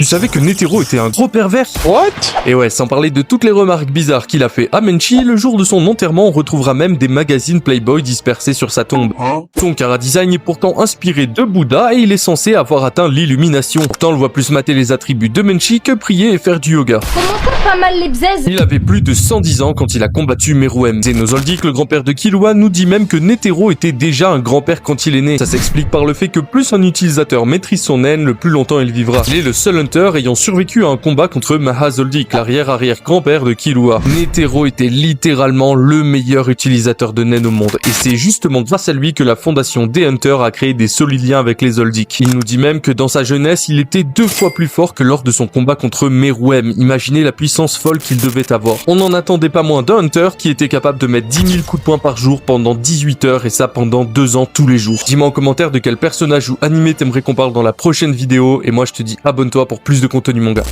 Tu savais que Netero était un gros pervers? What? Et ouais, sans parler de toutes les remarques bizarres qu'il a fait à Menchi, le jour de son enterrement, on retrouvera même des magazines Playboy dispersés sur sa tombe. Son chara-design est pourtant inspiré de Bouddha et il est censé avoir atteint l'illumination. Pourtant, on le voit plus mater les attributs de Menchi que prier et faire du yoga. Comment pas mal les bzaises? Il avait plus de 110 ans quand il a combattu Meruem. Xenozoldyck, le grand-père de Killua, nous dit même que Netero était déjà un grand-père quand il est né. Ça s'explique par le fait que plus un utilisateur maîtrise son haine, le plus longtemps il vivra. Il est le seul Hunter ayant survécu à un combat contre Mahazoldyck, l'arrière-arrière-grand-père de Killua. Netero était littéralement le meilleur utilisateur de Nen au monde, et c'est justement grâce à lui que la fondation des Hunters a créé des solides liens avec les Zoldyck. Il nous dit même que dans sa jeunesse, il était 2 fois plus fort que lors de son combat contre Meruem. Imaginez la puissance folle qu'il devait avoir. On n'en attendait pas moins d'un Hunter qui était capable de mettre 10 000 coups de poing par jour pendant 18 heures, et ça pendant 2 ans tous les jours. Dis-moi en commentaire de quel personnage ou animé t'aimerais qu'on parle dans la prochaine vidéo, et moi je te dis abonne-toi pour plus de contenu manga.